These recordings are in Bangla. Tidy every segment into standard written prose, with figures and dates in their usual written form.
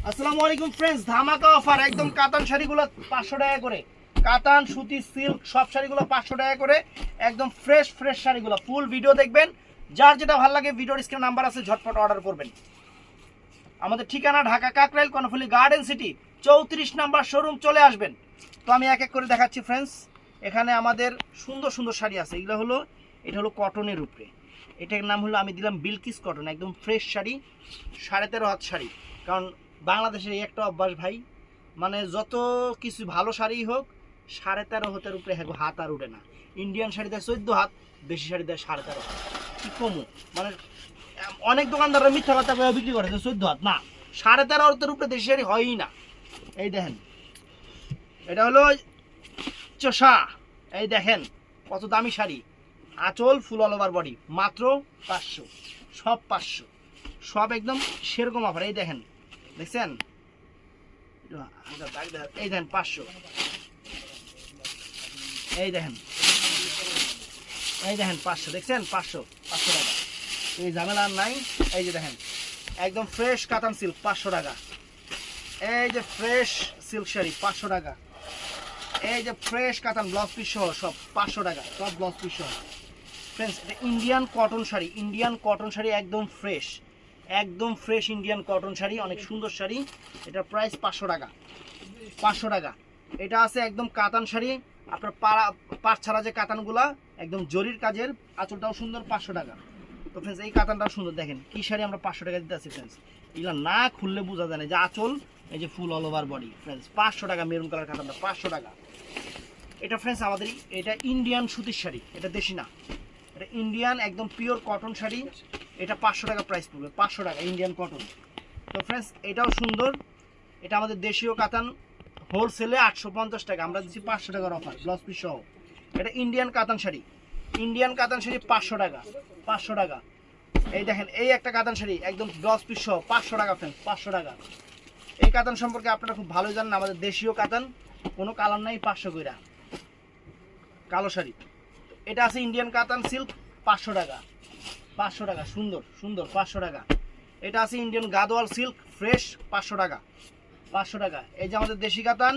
আসসালামু আলাইকুম ফ্রেন্ডস, ধামাকা অফার একদম কাতান শাড়িগুলো 500 টাকা করে। কাতান, সুতি, সিল্ক সব শাড়িগুলো 500 টাকা করে। একদম ফ্রেশ ফ্রেশ শাড়িগুলো। ফুল ভিডিও দেখবেন, যার যেটা ভালো লাগে ভিডিওর স্ক্রিনে নাম্বার আছে, ঝটপট অর্ডার করবেন। আমাদের ঠিকানা Dhaka Kakrail Karnaphuli garden city 34 number showroom, চলে আসবেন। তো আমি এক এক করে দেখাচ্ছি ফ্রেন্ডস। এখানে আমাদের সুন্দর সুন্দর শাড়ি আছে। এটা হলো কটনের উপরে। এটার নাম হলো আমি দিলাম বিলকিস কটন, একদম ফ্রেশ শাড়ি, 13.5 হাত শাড়ি। কারণ বাংলাদেশের এই একটা অভ্যাস ভাই, মানে যত কিছু ভালো শাড়ি হোক 13.5 হাতের উপরে হাত আর উঠে না। ইন্ডিয়ান শাড়ি দেয় 14 হাত, দেশি শাড়ি দেয় 13.5 হাত। কি কমু, মানে অনেক দোকানদাররা মিথ্যা কথা বিক্রি করে 14 হাত, না 13.5 হাতের উপরে দেশি শাড়ি হয়ই না। এই দেখেন, এটা হলো চষা। এই দেখেন কত দামি শাড়ি, আঁচল ফুল অল ওভার বডি, মাত্র 500, সব 500, সব একদম সেরকম অফার। এই দেখেন, দেখছেন? এই দেখেন 500, এই দেখেন, এই দেখেন 500, দেখছেন? 500 টাকা, এই ঝামেলা আর নাই। এই যে দেখেন একদম ফ্রেশ কাতান সিল্ক 500 টাকা। এই যে ফ্রেশ সিল্ক শাড়ি 500 টাকা। এই যে ফ্রেশ কাতান ব্লাউজ পিস সহ সব 500 টাকা, সব ব্লাউজ পিস সহ। ফ্রেন্ডস, এটা Indian cotton sari, Indian cotton sari, একদম ফ্রেশ, একদম ফ্রেশ ইন্ডিয়ান কটন শাড়ি, অনেক সুন্দর শাড়ি। এটা প্রাইস 500 টাকা, 500 টাকা। এটা আছে একদম কাতান শাড়ি, আপনার পাড় ছাড়া যে কাতানগুলা, একদম জরির কাজের, আঁচলটাও সুন্দর, 500 টাকা। তো ফ্রেন্ডস, এই কাতানটাও সুন্দর। দেখেন কি শাড়ি আমরা 500 টাকা দিতে আছি ফ্রেন্ডস। এগুলো না খুললে বোঝা যায় না যে আঁচল, এই যে ফুল অল ওভার বডি। ফ্রেন্ডস 500 টাকা, মেরুন কালার কাতানটা 500 টাকা। এটা ফ্রেন্ডস আমাদের, এটা ইন্ডিয়ান সুতির শাড়ি, এটা দেশি না, এটা ইন্ডিয়ান একদম পিওর কটন শাড়ি। এটা 500 টাকা প্রাইস পড়বে, 500 টাকা ইন্ডিয়ান কটন। তো ফ্রেন্ডস, এটাও সুন্দর। এটা আমাদের দেশীয় কাতান, হোলসেলে 850 টাকা, আমরা দিচ্ছি 500 টাকার অফার, ব্লাউজ পিস সহ। এটা ইন্ডিয়ান কাতান শাড়ি, ইন্ডিয়ান কাতান শাড়ি 500 টাকা, 500 টাকা। এই দেখেন, এই একটা কাতান শাড়ি একদম ব্লাউজ পিস সহ 500 টাকা ফ্রেন্ডস, 500 টাকা। এই কাতান সম্পর্কে আপনারা খুব ভালোই জানেন, আমাদের দেশীয় কাতান, কোনো কালার নাই, 500 কইরা কালো শাড়ি। এটা আছে ইন্ডিয়ান কাতান সিল্ক 500 টাকা, 500 টাকা, সুন্দর সুন্দর 500 টাকা। এটা আছে ইন্ডিয়ান গাদোয়াল সিল্ক ফ্রেশ 500 টাকা, 500 টাকা। এই যে আমাদের দেশি কাতান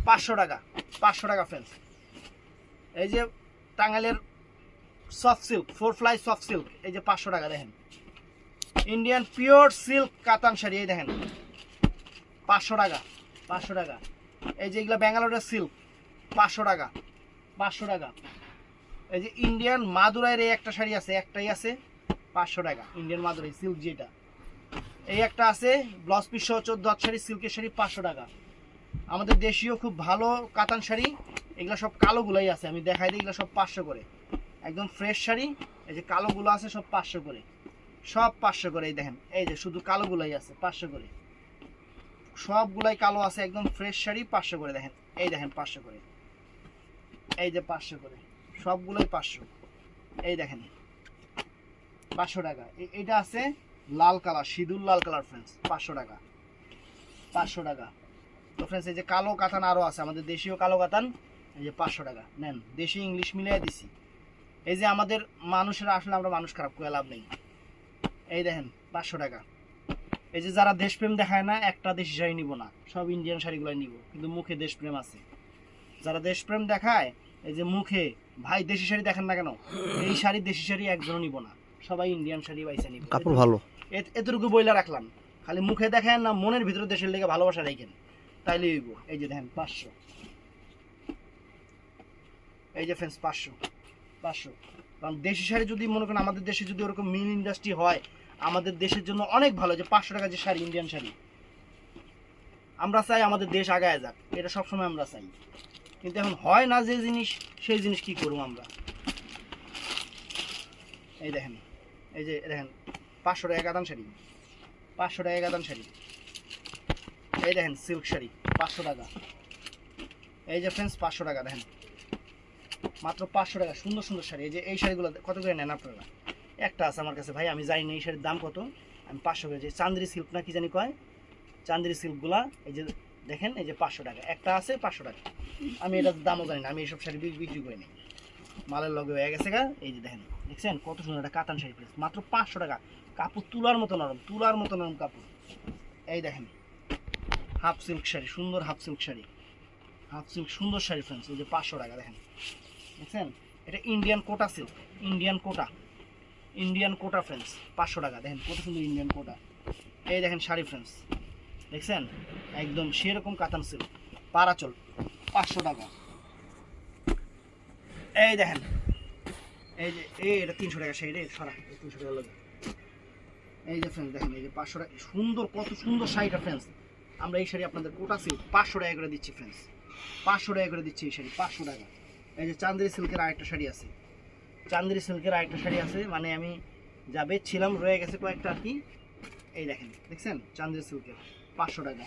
500 টাকা, 500 টাকা ফ্রেন্ডস। এই যে টাঙ্গাইলের soft silk, 4 fly soft silk, এই যে 500 টাকা। দেখেন ইন্ডিয়ান পিওর সিল্ক কাতান শাড়ি, এই দেখেন 500 টাকা, 500 টাকা। এই যে এগুলো ব্যাঙ্গালোরের সিল্ক 500 টাকা, 500 টাকা। এই যে ইন্ডিয়ান মাদুরাইয়ের এই একটা শাড়ি আছে, একটাই আছে 500 টাকা, ইন্ডিয়ান মাদুরাই সিল্ক যেটা। এই একটা আছে ব্লাউজ পিস সহ 14 হাত শাড়ি, সিল্কের শাড়ি 500 টাকা। আমাদের দেশীয় খুব ভালো কাতান শাড়ি, এগুলো সব কালোগুলাই আছে, আমি দেখাই দিই। এগুলো সব 500 করে, একদম ফ্রেশ শাড়ি। এই যে কালোগুলো আছে সব 500 করে, সব 500 করে। এই দেখেন, এই যে শুধু কালোগুলাই আছে 500 করে, সবগুলাই কালো আছে, একদম ফ্রেশ শাড়ি 500 করে। দেখেন, এই দেখেন 500 করে, এই যে 500 করে, সবগুলোই 500। এই দেখেন 500 টাকা। এটা আছে লাল কালার, সিঁদুর লাল কালার ফ্রেন্ডস, 500 টাকা, 500 টাকা। তো ফ্রেন্ডস, এই যে কালো কাতান আরও আছে, আমাদের দেশীয় কালো কাতান, এই যে 500 টাকা নেন, দেশি ইংলিশ মিলিয়ে দিছি। এই যে আমাদের মানুষেরা, আসলে আমরা মানুষ খারাপ করে লাভ নেই। এই দেখেন 500 টাকা। এই যে যারা দেশপ্রেম দেখায় না, একটা দেশি শাড়ি নিব না, সব ইন্ডিয়ান শাড়িগুলো নিব, কিন্তু মুখে দেশপ্রেম আছে। যারা দেশপ্রেম দেখায়, এই যে মুখে, ভাই দেশি শাড়ি দেখেন না কেন, এই শাড়ি দেশি শাড়ি একজনও নিব না, সবাই ইন্ডিয়ান শাড়ি বাইসা নিব। কাপড় ভালো, এতটুকু বইলা রাখলাম, খালি মুখে দেখেন না, মনের ভিতরে দেশের লেগে ভালোবাসা রাখেন, তাইলে হইব। এই যে দেখেন 500, এই যে ফ্রেন্ডস 500, 500। কারণ দেশি শাড়ি যদি মনে করেন, আমাদের দেশে যদি ওরকম মিল ইন্ডাস্ট্রি হয়, আমাদের দেশের জন্য অনেক ভালো। যে 500 টাকা যে শাড়ি, ইন্ডিয়ান শাড়ি, আমরা চাই আমাদের দেশ আগায় যাক, এটা সবসময় আমরা চাই, কিন্তু এখন হয় না যে জিনিস, সেই জিনিস কি করবো আমরা। এই দেখেন, এই যে দেখেন 500 টাকা কাতান শাড়ি, 500 টাকা কাতান শাড়ি। এই দেখেন সিল্ক শাড়ি 500 টাকা। এই যে ফ্রেন্ডস 500 টাকা, দেখেন মাত্র 500 টাকা, সুন্দর সুন্দর শাড়ি। এই যে এই শাড়িগুলো কত করে নেন আপনারা? একটা আছে আমার কাছে ভাই, আমি জানি না এই শাড়ির দাম কত, আমি 500 করে। যে চান্দ্রি সিল্ক না কি জানি কয়, চান্দ্রি সিল্কগুলা, এই যে দেখেন, এই যে 500 টাকা একটা আছে, 500 টাকা। আমি এটার দামও জানি না, আমি এইসব শাড়ি বিক্রি করি নিই, মালের লগে হয়ে গেছে গা। এই যে দেখেন, দেখছেন কত সুন্দর একটা কাতান শাড়ি প্রেস, মাত্র 500 টাকা। কাপড় তুলার মতো নরম, তুলার মতো নরম কাপড়। এই দেখেন হাফ সিল্ক শাড়ি, সুন্দর half silk sari, half silk সুন্দর শাড়ি ফ্রেন্ডস। এই যে 500 টাকা দেখেন, দেখছেন? এটা ইন্ডিয়ান কোটা সিল্ক, ইন্ডিয়ান কোটা, ইন্ডিয়ান কোটা ফ্রেন্ডস। 500 টাকা দেখেন কত সুন্দর ইন্ডিয়ান কোটা। এই দেখেন শাড়ি ফ্রেন্ডস, দেখছেন? একদম সেরকম কাতান সিল্ক, পারাচল। 500 টাকা। এই দেখেন, এই যে এটা 300 টাকা শাড়ি রে, সরা 300 টাকা লাগে। এই যে ফ্রেন্ডস দেখেন, এই যে 500 টাকা, সুন্দর কত সুন্দর শাড়িটা ফ্রেন্ডস। আমরা এই শাড়ি আপনাদের কোটা সিল্ক 500 টাকা করে দিচ্ছি ফ্রেন্ডস, 500 টাকা করে দিচ্ছি এই শাড়ি, 500 টাকা। এই যে চান্দেরি সিল্কের আরেকটা শাড়ি আছে, চান্দেরি সিল্কের আরেকটা শাড়ি আছে, মানে আমি যা বেচছিলাম রয়ে গেছে কয়েকটা আর কি। এই দেখেন, দেখছেন? চান্দেরি সিল্কের 500 টাকা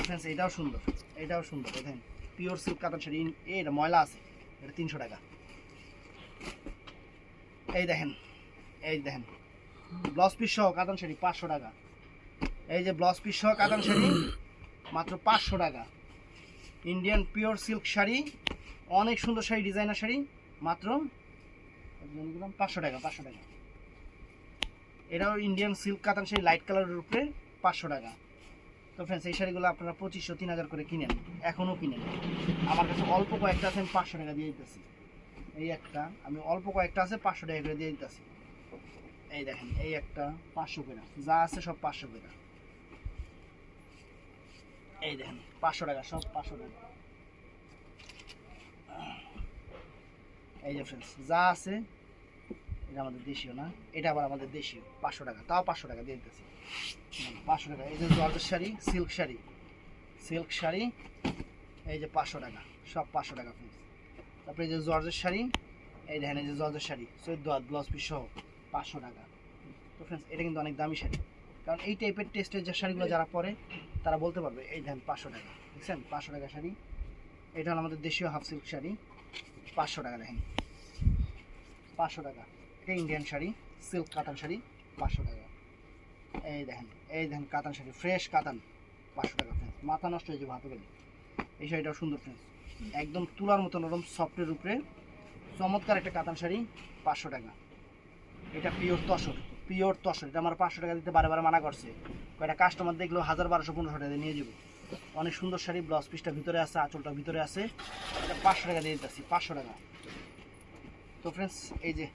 ফ্রেন্ডস। এটাও সুন্দর, এটাও সুন্দর, দেখেন পিওর সিল্ক কাতান শাড়ি। এটা ময়লা আছে, এটা 300 টাকা। এই দেখেন, এই দেখেন ব্লাউজ পিস সহ কাতান শাড়ি 500 টাকা। এই যে ব্লাউজ পিস সহ কাতান শাড়ি মাত্র 500 টাকা। ইন্ডিয়ান পিওর সিল্ক শাড়ি, অনেক সুন্দর শাড়ি, ডিজাইনার শাড়ি, মাত্র 500 টাকা, 500 টাকা। এটাও ইন্ডিয়ান সিল্ক কাতান শাড়ি, লাইট কালারের উপরে 500 টাকা। তো ফ্রেন্ডস এই শাড়িগুলো আপনারা 2500-3000 করে কিনেন, এখনও কিনেন। আমার কাছে অল্প কয়েকটা আছে, আমি 500 টাকা দিয়ে দিতেছি। এই একটা আমি অল্প কয়েকটা আছে 500 টাকা করে দিয়ে দিতেছি। এই দেখেন, এই একটা 500 করে, যা আছে সব 500 করে। এই দেখেন 500 টাকা, সব 500 টাকা। এই যে ফ্রেন্ডস যা আছে, এটা আমাদের দেশীয় না, এটা আবার আমাদের দেশীয়। 500 টাকা, তাও 500 টাকা দিয়ে দিতেছি, 500 টাকা। এই যে georgette sari, silk sari, silk sari, এই যে 500 টাকা, সব 500 টাকা ফ্রেন্ডস। তারপরে এই যে জর্জেট শাড়ি, এই দেখেন, এই যে জর্জেট শাড়ি 14 হাত ব্লাউজ পিস সহ 500 টাকা। তো ফ্রেন্ডস এটা কিন্তু অনেক দামি শাড়ি, কারণ এই টাইপের টেস্টের যে শাড়িগুলো যারা পরে তারা বলতে পারবে। এই দেখেন 500 টাকা, দেখছেন? 500 টাকা শাড়ি। এটা হলো আমাদের দেশীয় হাফ সিল্ক শাড়ি, 500 টাকা দেখেন, 500 টাকা। এটা ইন্ডিয়ান শাড়ি, সিল্ক কাতান শাড়ি, 500 টাকা। এই দেখেন, এই দেখেন কাতান শাড়ি, ফ্রেশ কাতান, 500 টাকা ফ্রেন্ডস। মাথা নষ্ট হয়ে যাবে হাতে গেলে। এই শাড়িটাও সুন্দর ফ্রেন্ডস, একদম তুলার মতো নরম সফটের উপরে চমৎকার একটা কাতান শাড়ি, 500 টাকা। এটা পিওর তসর, পিওর তসর। এটা আমার 500 টাকা দিতে বারে বারে মানা করছে, কয়টা কাস্টমার দেখলেও 1000, 1200, 1500 টাকা নিয়ে যাবো। অনেক সুন্দর শাড়ি, ব্লাউজ পিসটা ভিতরে আছে, আঁচলটা ভিতরে আছে। এটা 500 টাকা দিয়ে দিতেছি, 500 টাকা। তো ফ্রেন্ডস এই যে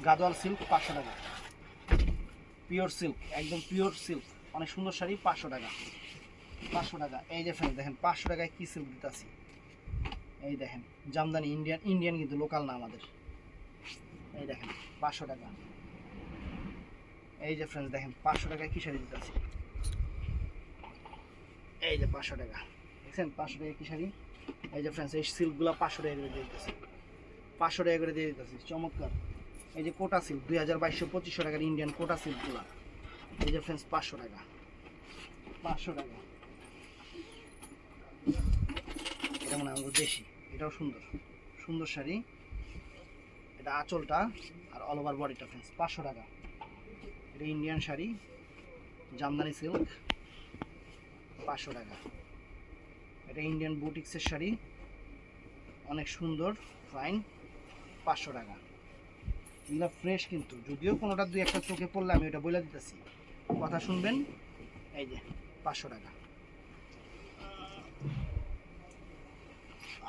গাদোয়াল সিল্ক 500 টাকা, পিওর সিল্ক, একদম পিওর সিল্ক, অনেক সুন্দর শাড়ি, 500 টাকা, 500 টাকা। এই যে ফ্রেন্ডস দেখেন 500 টাকায় কী সিল্ক দিতেছি। এই দেখেন জামদানি, ইন্ডিয়ান, ইন্ডিয়ান কিন্তু লোকাল না আমাদের। এই দেখেন 500 টাকা। এই যে ফ্রেন্ডস দেখেন 500 টাকায় কী শাড়ি দিতেছি। এই যে 500 টাকা, দেখছেন? 500 টাকায় কী শাড়ি। এই যে ফ্রেন্ডস এই সিল্কগুলো 500 টাকা করে দিয়ে দিতেছি, 500 টাকা করে দিয়ে দিতেছি, চমৎকার। এই যে কোটা সিল্ক 2200-2500 টাকার ইন্ডিয়ান কোটা সিল্কগুলো। এই যে ফ্রেন্ডস 500 টাকা, 500 টাকা। এটা মানে আমাদের দেশি, এটাও সুন্দর, সুন্দর শাড়ি। এটা আঁচলটা আর অল ওভার বডিটা ফ্রেন্ডস 500 টাকা। এটা ইন্ডিয়ান শাড়ি, জামদানি সিল্ক, 500 টাকা। এটা ইন্ডিয়ান বুটিক্সের শাড়ি, অনেক সুন্দর, ফাইন, 500 টাকা। এগুলো ফ্রেশ কিন্তু, যদিও কোনোটা দুই একটা চোখে পড়লে আমি ওটা বলে দিতেছি, কথা শুনবেন। এই যে 500 টাকা।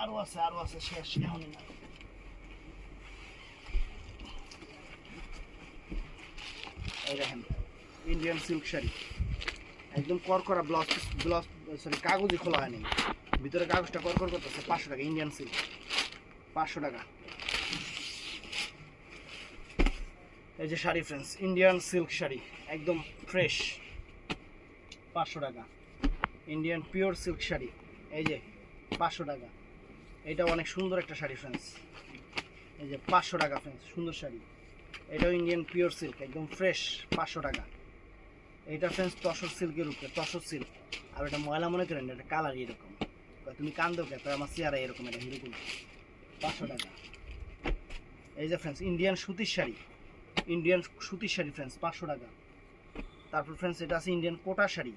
আরও আছে, আরও আছে, শেষ এখনই না। এই দেখেন ইন্ডিয়ান সিল্ক শাড়ি, একদম করকরা, ব্লাউজ ব্লাউজ সরি কাগজই খোলা হয়নি, ভিতরে কাগজটা করকর করতেছে। 500 টাকা ইন্ডিয়ান সিল্ক, 500 টাকা। এই যে sari friends, Indian silk sari, একদম ফ্রেশ, 500 টাকা। ইন্ডিয়ান পিওর সিল্ক শাড়ি, এই যে 500 টাকা। এটা অনেক সুন্দর একটা শাড়ি ফ্রেন্ডস, এই যে 500 টাকা ফ্রেন্ডস, সুন্দর শাড়ি। এটাও ইন্ডিয়ান পিওর সিল্ক, একদম ফ্রেশ, 500 টাকা। এইটা ফ্রেন্ডস তসর সিল্কের উপরে, তসর সিল্ক। আর এটা ময়লা মনে করেন, এটা কালার এরকম, তুমি কান্দো কে, আমার চেয়ারা এরকম, এটা হিরোকুল, 500 টাকা। এই যে ফ্রেন্ডস ইন্ডিয়ান সুতির শাড়ি, ইন্ডিয়ান সুতির শাড়ি ফ্রেন্ডস 500 টাকা। তারপর ফ্রেন্ডস এটা আছে ইন্ডিয়ান কোটা শাড়ি,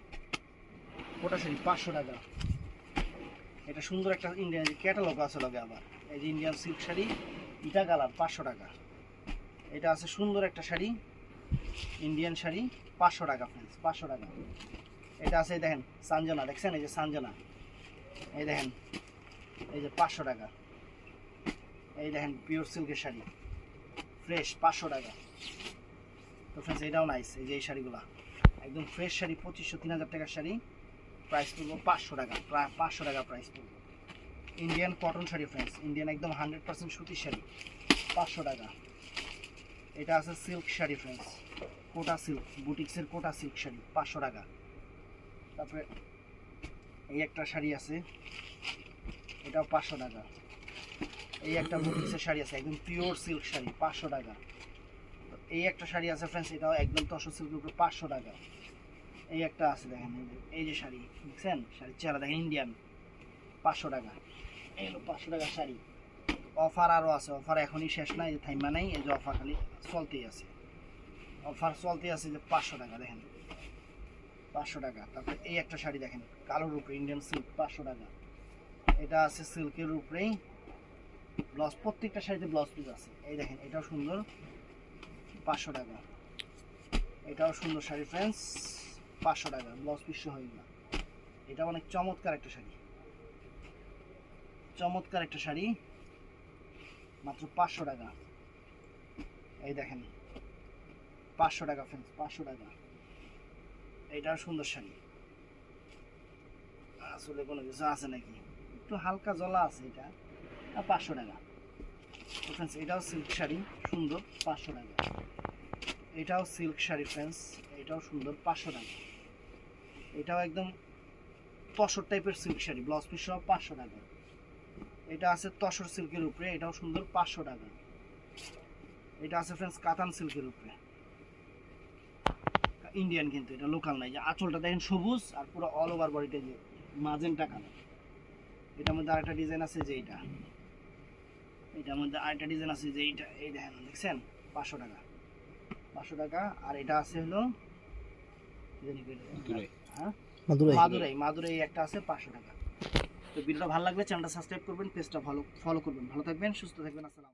কোটা শাড়ি 500 টাকা। এটা সুন্দর একটা ইন্ডিয়ান ক্যাটালগ আছে লগে আবার। এই যে ইন্ডিয়ান সিল্ক শাড়ি, ইটা কালার, 500 টাকা। এটা আছে সুন্দর একটা শাড়ি, ইন্ডিয়ান শাড়ি, 500 টাকা ফ্রেন্ডস, 500 টাকা। এটা আছে এই দেখেন সানজানা, দেখছেন এই যে সানজানা, এই দেখেন এই যে 500 টাকা। এই দেখেন পিওর সিল্কের শাড়ি ফ্রেশ 500 টাকা। তো ফ্রেন্ডস এটাও নাইস, এই যে এই শাড়িগুলা একদম ফ্রেশ শাড়ি 2500-3000 টাকার শাড়ি, প্রাইস পড়বো 500 টাকা, প্রায় 500 টাকা প্রাইস পড়বো। Indian cotton sari friends, Indian একদম 100% সুতির শাড়ি 500 টাকা। এটা আছে সিল্ক শাড়ি ফ্রেন্ডস, কোটা সিল্ক, বুটিক্সের কোটা সিল্ক শাড়ি 500 টাকা। তারপরে এই একটা শাড়ি আছে, এটাও 500 টাকা। এই একটা বুটিক্সের শাড়ি আছে একদম পিওর সিল্ক শাড়ি 500 টাকা। তো এই একটা শাড়ি আছে ফ্রেন্ডস, এটাও একদম তসর সিল্কের উপরে 500 টাকা। এই একটা আছে দেখেন, এই যে শাড়ি দেখছেন, শাড়ির চেহারা দেখেন ইন্ডিয়ান 500 টাকা। এই হলো 500 টাকার শাড়ি। অফার আরও আছে, অফার এখনই শেষ নাই, যে থাইমা নাই, এই যে অফার খালি চলতেই আছে, অফার চলতেই আছে। যে 500 টাকা দেখেন, 500 টাকা। তারপরে এই একটা শাড়ি দেখেন কালোর উপরে ইন্ডিয়ান সিল্ক 500 টাকা। এটা আছে সিল্কের উপরেই ব্লাউজ, প্রত্যেকটা শাড়িতে ব্লাউজ পিস আছে। এই দেখেন এটাও সুন্দর 500 টাকা। এটাও সুন্দর শাড়ি ফ্রেন্ডস 500 টাকা, ব্লাউজ পিস সহ এগুলো। এটা অনেক চমৎকার একটা শাড়ি, চমৎকার একটা শাড়ি মাত্র 500 টাকা। এই দেখেন 500 টাকা ফ্রেন্ডস, 500 টাকা। এইটাও সুন্দর শাড়ি, আসলে কোনো কিছু আছে নাকি, একটু হালকা জলা আছে এটা, 500 টাকা। ফ্রেন্ডস এটাও সিল্ক শাড়ি সুন্দর 500 টাকা। এটাও সিল্ক শাড়ি ফ্রেন্ডস, এটাও সুন্দর 500 টাকা। এটাও একদম তসর টাইপের সিল্ক শাড়ি, ব্লাউজ পিস সহ 500 টাকা। এটা আছে তসর সিল্কের উপরে, এটাও সুন্দর 500 টাকা। এটা আছে ফ্রেন্ডস কাতান সিল্কের উপরে, ইন্ডিয়ান কিন্তু এটা লোকাল নাই। যে আঁচলটা দেখেন সবুজ আর পুরো অল ওভার বডিতে যে মাজেন্টা কালার। এটার মধ্যে আরেকটা ডিজাইন আছে যে এইটা, এটার মধ্যে আরেকটা ডিজাইন আছে যে এইটা, এই দেখেন দেখছেন 500 টাকা, 500 টাকা। আর এটা আছে হলো হ্যাঁ মাদুরাই একটা আছে 500 টাকা। তো ভিডিওটা ভালো লাগলে চ্যানেলটা সাবস্ক্রাইব করবেন, পেজটা ফলো করবেন। ভালো থাকবেন, সুস্থ থাকবেন, আসসালাম।